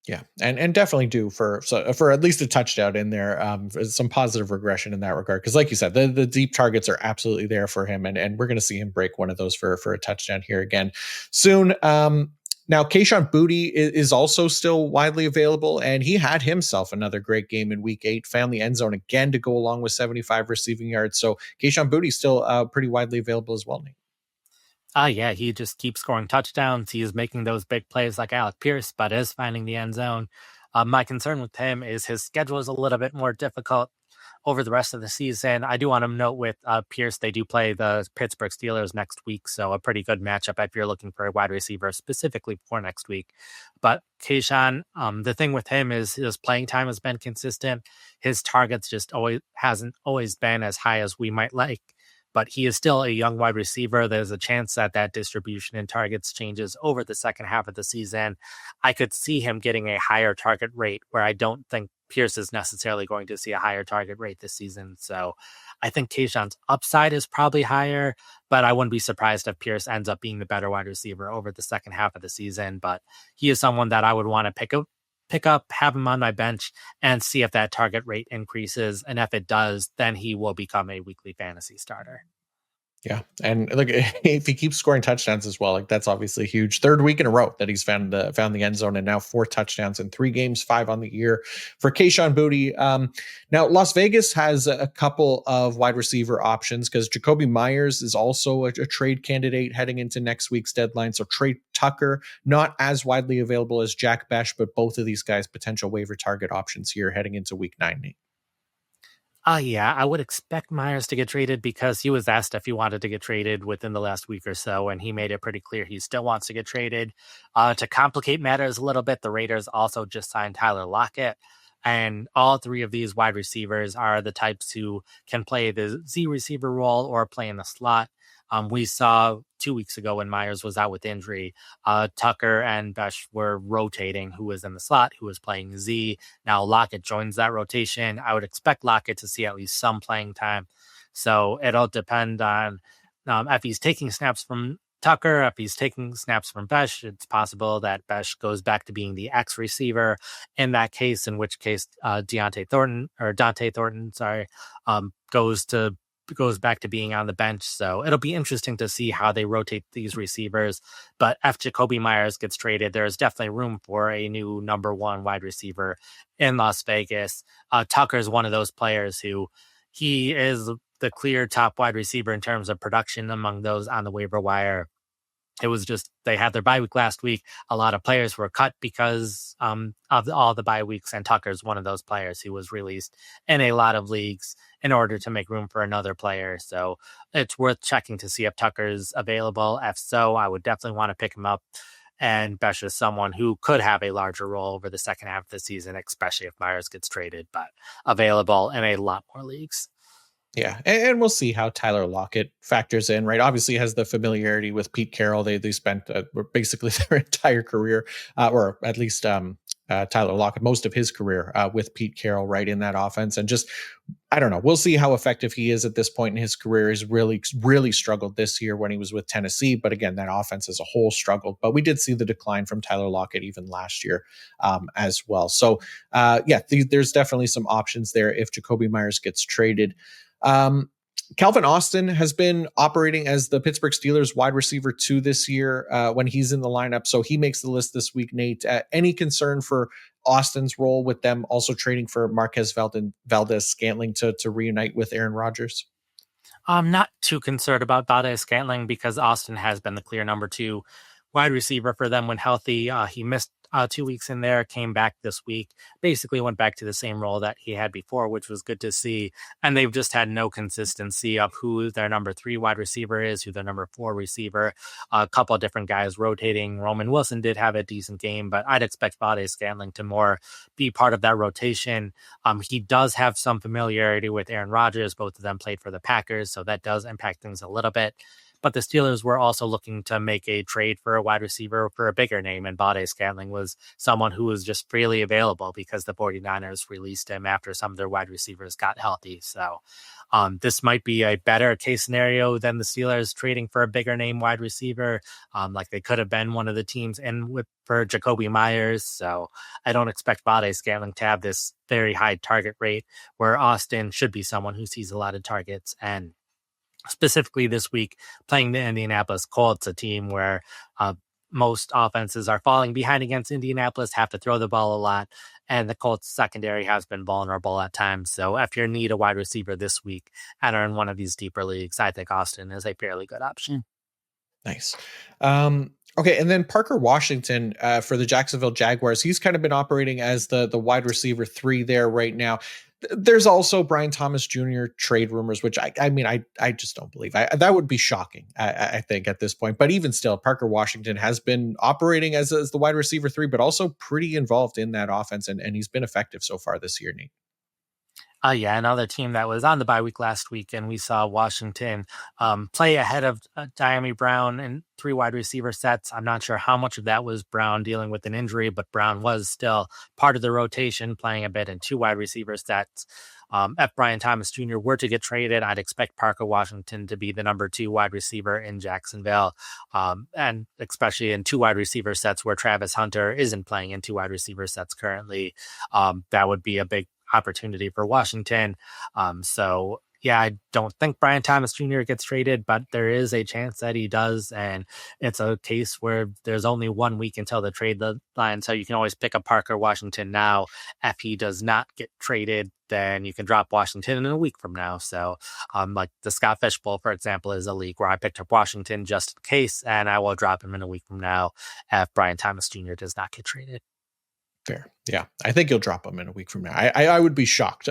Yeah, and definitely do for at least a touchdown in there. Some positive regression in that regard, because like you said, the deep targets are absolutely there for him, and we're going to see him break one of those for a touchdown here again soon. Now, Kayshon Boutte is also still widely available, and he had himself another great game in week 8, found the end zone again to go along with 75 receiving yards. So Kayshon Boutte still pretty widely available as well, Nate. Yeah, he just keeps scoring touchdowns. He is making those big plays like Alec Pierce, but is finding the end zone. My concern with him is his schedule is a little bit more difficult over the rest of the season. I do want to note with Pierce, they do play the Pittsburgh Steelers next week, so a pretty good matchup if you're looking for a wide receiver specifically for next week. But Kayshon, the thing with him is his playing time has been consistent. His targets just hasn't always been as high as we might like. But he is still a young wide receiver. There's a chance that distribution in targets changes over the second half of the season. I could see him getting a higher target rate where I don't think Pierce is necessarily going to see a higher target rate this season. So I think Kayshon's upside is probably higher, but I wouldn't be surprised if Pierce ends up being the better wide receiver over the second half of the season. But he is someone that I would want to pick up, have him on my bench, and see if that target rate increases. And if it does, then he will become a weekly fantasy starter. Yeah, and look, if he keeps scoring touchdowns as well, like that's obviously huge. 3rd week in a row that he's found the end zone, and now 4 touchdowns in 3 games, 5 on the year for Kayshon Boutte. Now Las Vegas has a couple of wide receiver options because Jacoby Myers is also a trade candidate heading into next week's deadline. So Trey Tucker, not as widely available as Jack Besh, but both of these guys potential waiver target options here heading into week 9. Yeah, I would expect Myers to get traded because he was asked if he wanted to get traded within the last week or so, and he made it pretty clear he still wants to get traded. To complicate matters a little bit, the Raiders also just signed Tyler Lockett, and all 3 of these wide receivers are the types who can play the Z receiver role or play in the slot. We saw 2 weeks ago when Myers was out with injury, Tucker and Besh were rotating who was in the slot, who was playing Z. Now Lockett joins that rotation. I would expect Lockett to see at least some playing time. So it'll depend on if he's taking snaps from Tucker. If he's taking snaps from Besh, it's possible that Besh goes back to being the X receiver in that case, in which case Dante Thornton, goes back to being on the bench. So it'll be interesting to see how they rotate these receivers. But if Jacoby Myers gets traded, there's definitely room for a new number one wide receiver in Las Vegas. Tucker is one of those players who he is the clear top wide receiver in terms of production among those on the waiver wire. It was just they had their bye week last week. A lot of players were cut because of all the bye weeks, and Tucker's one of those players who was released in a lot of leagues in order to make room for another player. So it's worth checking to see if Tucker's available. If so, I would definitely want to pick him up. And Besh is someone who could have a larger role over the second half of the season, especially if Myers gets traded, but available in a lot more leagues. Yeah, and we'll see how Tyler Lockett factors in, right? Obviously, has the familiarity with Pete Carroll. They spent basically their entire career, or at least Tyler Lockett, most of his career with Pete Carroll, right, in that offense. And just, I don't know. We'll see how effective he is at this point in his career. He's really struggled this year when he was with Tennessee. But again, that offense as a whole struggled. But we did see the decline from Tyler Lockett even last year as well. So, there's definitely some options there if Jacoby Myers gets traded. Calvin Austin has been operating as the Pittsburgh Steelers wide receiver 2 this year when he's in the lineup. So he makes the list this week, Nate. Any concern for Austin's role with them also trading for Marquez Valdez-Scantling to reunite with Aaron Rodgers? I'm not too concerned about Valdez-Scantling because Austin has been the clear number 2 wide receiver for them when healthy. He missed 2 weeks in there, came back this week, basically went back to the same role that he had before, which was good to see. And they've just had no consistency of who their number 3 wide receiver is, who their number 4 receiver. A couple of different guys rotating. Roman Wilson did have a decent game, but I'd expect Valdez-Scantling to more be part of that rotation. He does have some familiarity with Aaron Rodgers. Both of them played for the Packers, so that does impact things a little bit. But the Steelers were also looking to make a trade for a wide receiver for a bigger name, and Valdez-Scantling was someone who was just freely available because the 49ers released him after some of their wide receivers got healthy. So this might be a better case scenario than the Steelers trading for a bigger name wide receiver, like they could have been one of the teams for Jacoby Myers. So I don't expect Valdez-Scantling to have this very high target rate, where Austin should be someone who sees a lot of targets. And specifically this week, playing the Indianapolis Colts, a team where most offenses are falling behind against Indianapolis, have to throw the ball a lot, and the Colts secondary has been vulnerable at times. So if you need a wide receiver this week and are in one of these deeper leagues, I think Austin is a fairly good option. Nice. Okay, and then Parker Washington for the Jacksonville Jaguars. He's kind of been operating as the wide receiver 3 there right now. There's also Brian Thomas Jr. trade rumors, which I just don't believe. That would be shocking, I think, at this point. But even still, Parker Washington has been operating as the wide receiver 3, but also pretty involved in that offense, and he's been effective so far this year, Nate. Another team that was on the bye week last week, and we saw Washington play ahead of Diami Brown in 3 wide receiver sets. I'm not sure how much of that was Brown dealing with an injury, but Brown was still part of the rotation, playing a bit in 2 wide receiver sets. If Brian Thomas Jr. were to get traded, I'd expect Parker Washington to be the number 2 wide receiver in Jacksonville, and especially in 2 wide receiver sets where Travis Hunter isn't playing in 2 wide receiver sets currently. That would be a big opportunity for Washington. I don't think Brian Thomas Jr. gets traded, but there is a chance that he does. And it's a case where there's only 1 week until the trade deadline. So you can always pick up Parker Washington now. If he does not get traded, then you can drop Washington in a week from now. So like the Scott Fish Bowl, for example, is a league where I picked up Washington just in case, and I will drop him in a week from now if Brian Thomas Jr. does not get traded. Fair. Yeah. I think you'll drop him in a week from now. I would be shocked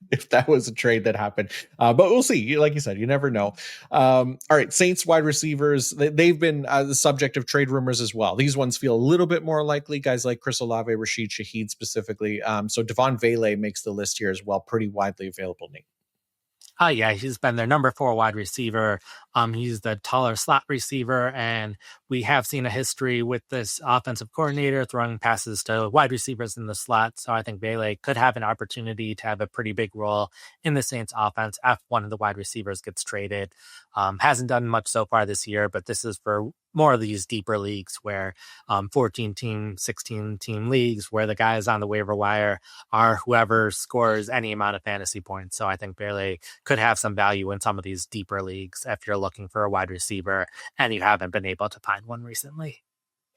if that was a trade that happened. But we'll see. Like you said, you never know. All right. Saints wide receivers, they've been the subject of trade rumors as well. These ones feel a little bit more likely. Guys like Chris Olave, Rashid Shaheed specifically. So Devon Vele makes the list here as well. Pretty widely available, Nate. Yeah, he's been their number 4 wide receiver. He's the taller slot receiver, and we have seen a history with this offensive coordinator throwing passes to wide receivers in the slot. So I think Bailey could have an opportunity to have a pretty big role in the Saints offense if one of the wide receivers gets traded. Hasn't done much so far this year, but this is for more of these deeper leagues where 14 team, 16 team leagues where the guys on the waiver wire are whoever scores any amount of fantasy points. So I think Bailey could have some value in some of these deeper leagues if you're looking for a wide receiver and you haven't been able to find one recently.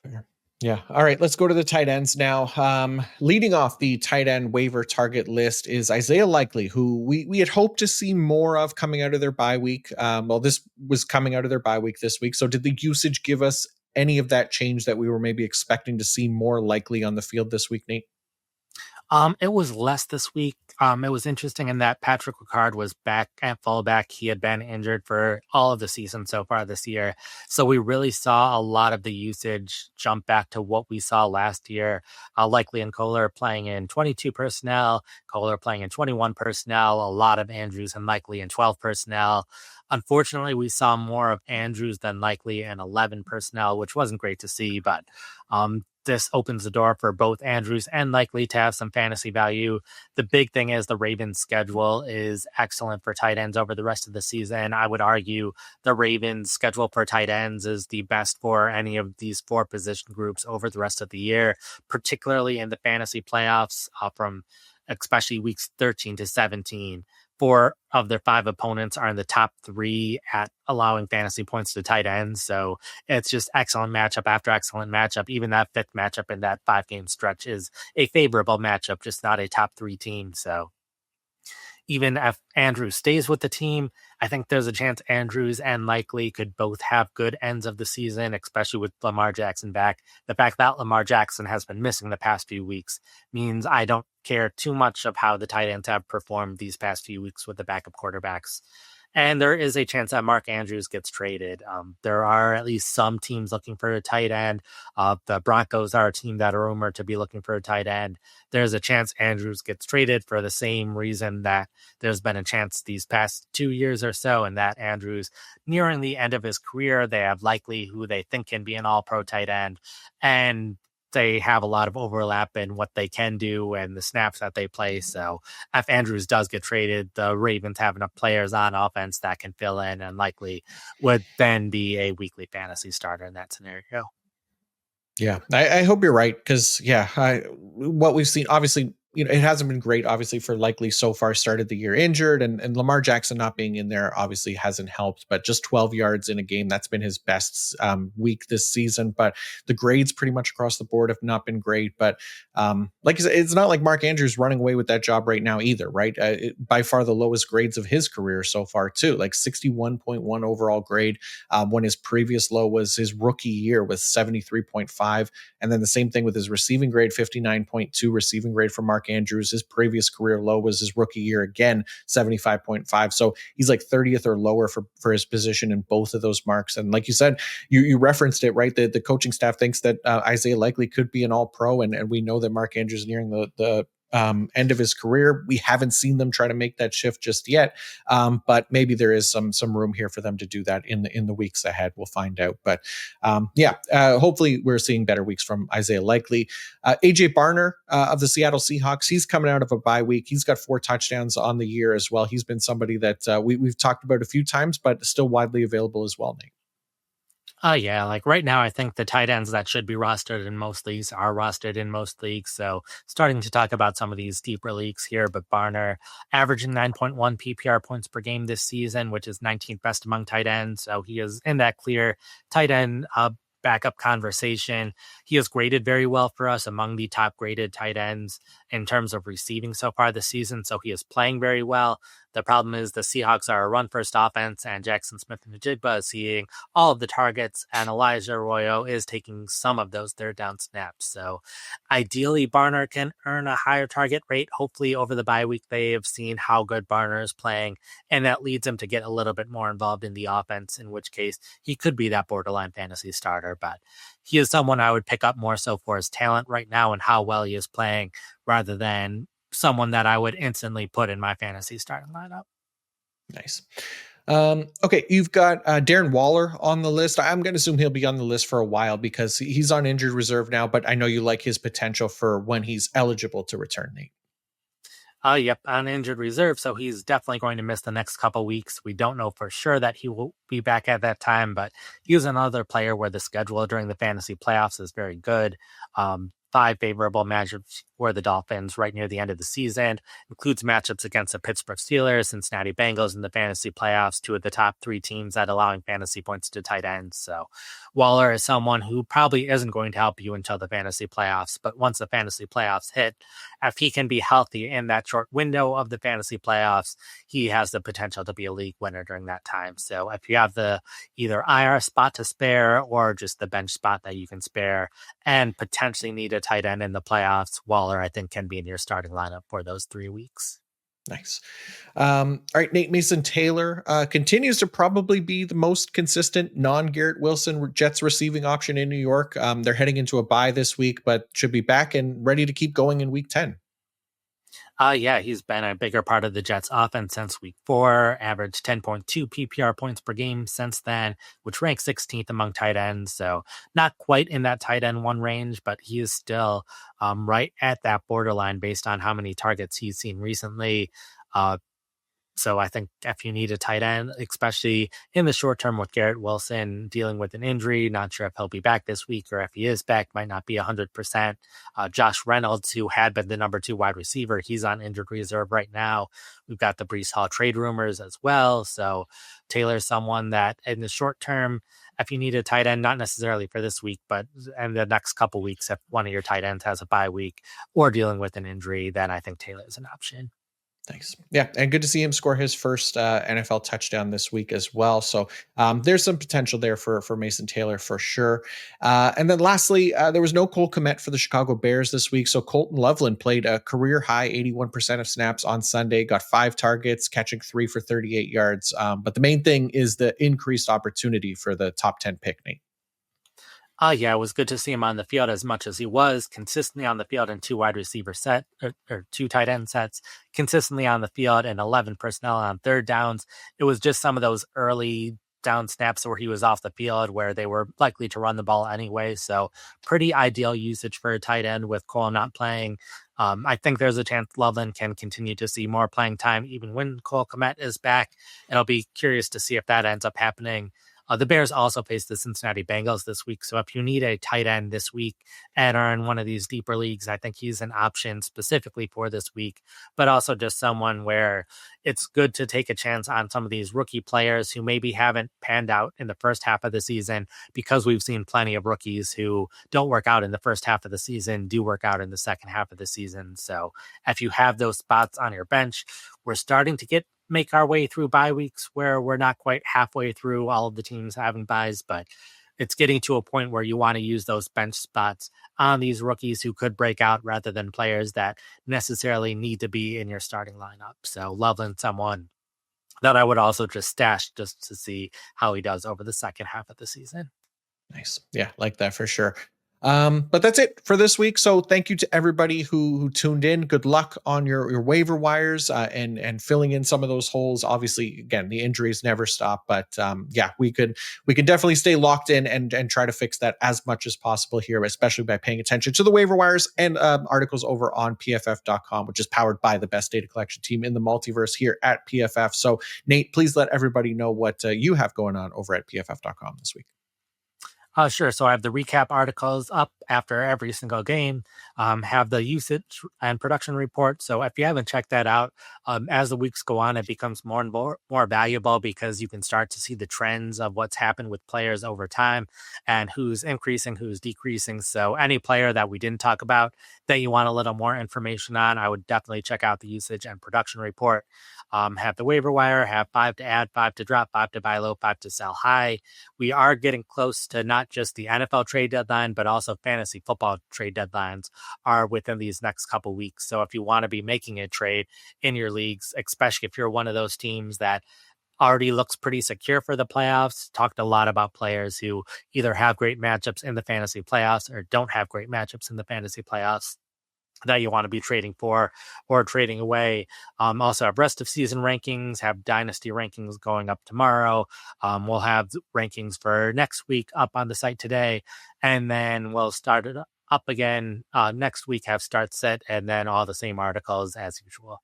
Fair. Yeah. All right. Let's go to the tight ends now. Leading off the tight end waiver target list is Isaiah Likely, who we had hoped to see more of coming out of their bye week. This was coming out of their bye week this week. So did the usage give us any of that change that we were maybe expecting to see more likely on the field this week, Nate? It was less this week. It was interesting in that Patrick Ricard was back at fullback. He had been injured for all of the season so far this year. So we really saw a lot of the usage jump back to what we saw last year. Likely and Kohler playing in 22 personnel, Kohler playing in 21 personnel, a lot of Andrews and Likely in 12 personnel. Unfortunately, we saw more of Andrews than Likely in 11 personnel, which wasn't great to see, but this opens the door for both Andrews and Likely to have some fantasy value. The big thing is the Ravens' schedule is excellent for tight ends over the rest of the season. I would argue the Ravens' schedule for tight ends is the best for any of these 4 position groups over the rest of the year, particularly in the fantasy playoffs from especially weeks 13 to 17. 4 of their 5 opponents are in the top 3 at allowing fantasy points to tight ends. So it's just excellent matchup after excellent matchup. Even that 5th matchup in that 5-game stretch is a favorable matchup, just not a top 3 team. So even if Andrews stays with the team, I think there's a chance Andrews and Likely could both have good ends of the season, especially with Lamar Jackson back. The fact that Lamar Jackson has been missing the past few weeks means I don't care too much of how the tight ends have performed these past few weeks with the backup quarterbacks. And there is a chance that Mark Andrews gets traded. There are at least some teams looking for a tight end. The Broncos are a team that are rumored to be looking for a tight end. There's a chance Andrews gets traded for the same reason that there's been a chance these past 2 years or so, and that Andrews, nearing the end of his career, they have Likely who they think can be an all-pro tight end, and they have a lot of overlap in what they can do and the snaps that they play. So if Andrews does get traded, the Ravens have enough players on offense that can fill in and Likely would then be a weekly fantasy starter in that scenario. Yeah, I hope you're right because what we've seen, obviously, it hasn't been great, obviously, for Likely so far. Started the year injured, and Lamar Jackson not being in there obviously hasn't helped. But just 12 yards in a game, that's been his best week this season. But the grades pretty much across the board have not been great. But like you said, it's not like Mark Andrews running away with that job right now either, right? By far the lowest grades of his career so far too, like 61.1 overall grade, when his previous low was his rookie year with 73.5. And then the same thing with his receiving grade, 59.2 receiving grade for Mark Andrews. His previous career low was his rookie year again, 75.5. So he's like 30th or lower for his position in both of those marks. And like you said, you referenced it, right? The coaching staff thinks that Isaiah Likely could be an all-pro, and we know that Mark Andrews is nearing the end of his career. We haven't seen them try to make that shift just yet, but maybe there is some room here for them to do that in the weeks ahead. We'll find out. But hopefully we're seeing better weeks from Isaiah Likely. AJ Barner of the Seattle Seahawks, he's coming out of a bye week. He's got 4 touchdowns on the year as well. He's been somebody that we've talked about a few times, but still widely available as well, Nate. Yeah, like right now, I think the tight ends that should be rostered in most leagues are rostered in most leagues. So starting to talk about some of these deeper leagues here, but Barner averaging 9.1 PPR points per game this season, which is 19th best among tight ends. So he is in that clear tight end backup conversation. He has graded very well for us among the top graded tight ends in terms of receiving so far this season. So he is playing very well. The problem is the Seahawks are a run-first offense, and Jackson Smith-Njigba is seeing all of the targets, and Elijah Arroyo is taking some of those third down snaps. So ideally, Barner can earn a higher target rate. Hopefully, over the bye week, they have seen how good Barner is playing, and that leads him to get a little bit more involved in the offense, in which case he could be that borderline fantasy starter. But he is someone I would pick up more so for his talent right now and how well he is playing, rather than someone that I would instantly put in my fantasy starting lineup. Nice. Okay, you've got Darren Waller on the list. I'm going to assume he'll be on the list for a while because he's on injured reserve now, but I know you like his potential for when he's eligible to return, Nate. Yep, on injured reserve, so he's definitely going to miss the next couple weeks. We don't know for sure that he will be back at that time, but he's another player where the schedule during the fantasy playoffs is very good. Five favorable matchups for the Dolphins right near the end of the season, includes matchups against the Pittsburgh Steelers, Cincinnati Bengals in the fantasy playoffs, two of the top three teams at allowing fantasy points to tight ends. So Waller is someone who probably isn't going to help you until the fantasy playoffs, but once the fantasy playoffs hit, if he can be healthy in that short window of the fantasy playoffs, he has the potential to be a league winner during that time. So if you have the either IR spot to spare or just the bench spot that you can spare and potentially need a tight end in the playoffs, Waller, I think, can be in your starting lineup for those 3 weeks. Nice. All right, Nate Mason Taylor continues to probably be the most consistent non-Garrett Wilson Jets receiving option in New York. They're heading into a bye this week, but should be back and ready to keep going in week 10. Yeah, he's been a bigger part of the Jets offense since week 4, averaged 10.2 PPR points per game since then, which ranks 16th among tight ends. So not quite in that tight end one range, but he is still right at that borderline based on how many targets he's seen recently. So I think if you need a tight end, especially in the short term with Garrett Wilson dealing with an injury, not sure if he'll be back this week or if he is back, might not be 100%. Josh Reynolds, who had been the number 2 wide receiver, he's on injured reserve right now. We've got the Breece Hall trade rumors as well. So Taylor's someone that in the short term, if you need a tight end, not necessarily for this week, but in the next couple weeks, if one of your tight ends has a bye week or dealing with an injury, then I think Taylor is an option. Thanks. Yeah, and good to see him score his first NFL touchdown this week as well. So there's some potential there for Mason Taylor for sure. And then lastly, there was no Cole Kmet for the Chicago Bears this week. So Colton Loveland played a career high 81% of snaps on Sunday, got 5 targets, catching 3 for 38 yards. But the main thing is the increased opportunity for the top 10 pick, Nate. Yeah, it was good to see him on the field as much as he was consistently on the field in 2 wide receiver set or 2 tight end sets, consistently on the field and 11 personnel on third downs. It was just some of those early down snaps where he was off the field where they were likely to run the ball anyway. So pretty ideal usage for a tight end with Cole not playing. I think there's a chance Loveland can continue to see more playing time even when Cole Kmet is back. And I'll be curious to see if that ends up happening. The Bears also face the Cincinnati Bengals this week. So if you need a tight end this week and are in one of these deeper leagues, I think he's an option specifically for this week, but also just someone where it's good to take a chance on some of these rookie players who maybe haven't panned out in the first half of the season, because we've seen plenty of rookies who don't work out in the first half of the season, do work out in the second half of the season. So if you have those spots on your bench, we're starting to make our way through bye weeks where we're not quite halfway through all of the teams having buys, but it's getting to a point where you want to use those bench spots on these rookies who could break out rather than players that necessarily need to be in your starting lineup. So Loveland, someone that I would also just stash just to see how he does over the second half of the season. Nice. Yeah, like that for sure. But that's it for this week. So thank you to everybody who tuned in. Good luck on your waiver wires and filling in some of those holes. Obviously, again, the injuries never stop, but yeah, we can definitely stay locked in and try to fix that as much as possible here, especially by paying attention to the waiver wires and articles over on pff.com, which is powered by the best data collection team in the multiverse here at PFF. So Nate, please let everybody know what you have going on over at pff.com this week. Sure. So I have the recap articles up after every single game, have the usage and production report. So if you haven't checked that out, as the weeks go on, it becomes more and more valuable because you can start to see the trends of what's happened with players over time and who's increasing, who's decreasing. So any player that we didn't talk about that you want a little more information on, I would definitely check out the usage and production report. Have the waiver wire, have 5 to add, 5 to drop, 5 to buy low, 5 to sell high. We are getting close to not just the NFL trade deadline, but also fantasy football trade deadlines are within these next couple weeks. So if you want to be making a trade in your leagues, especially if you're one of those teams that already looks pretty secure for the playoffs, talked a lot about players who either have great matchups in the fantasy playoffs or don't have great matchups in the fantasy playoffs. that you want to be trading for or trading away. Also have rest of season rankings, have dynasty rankings going up tomorrow. We'll have rankings for next week up on the site today, and then we'll start it up again next week, have start set, and then all the same articles as usual.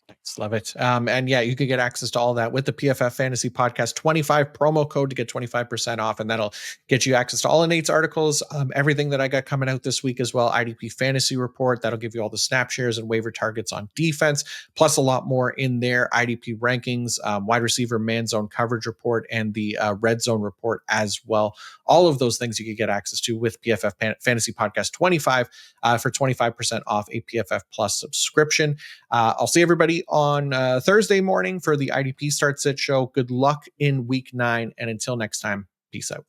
Thanks, love it. And yeah, you could get access to all that with the PFF Fantasy Podcast 25 promo code to get 25% off, and that'll get you access to all of Nate's articles, everything that I got coming out this week as well. IDP Fantasy Report, that'll give you all the snap shares and waiver targets on defense, plus a lot more in there. IDP rankings, wide receiver man zone coverage report, and the red zone report as well. All of those things you could get access to with PFF Fantasy Podcast 25 for 25% off a PFF Plus subscription. I'll see everybody on Thursday morning for the IDP Start Sit show. Good luck in week 9. And until next time, peace out.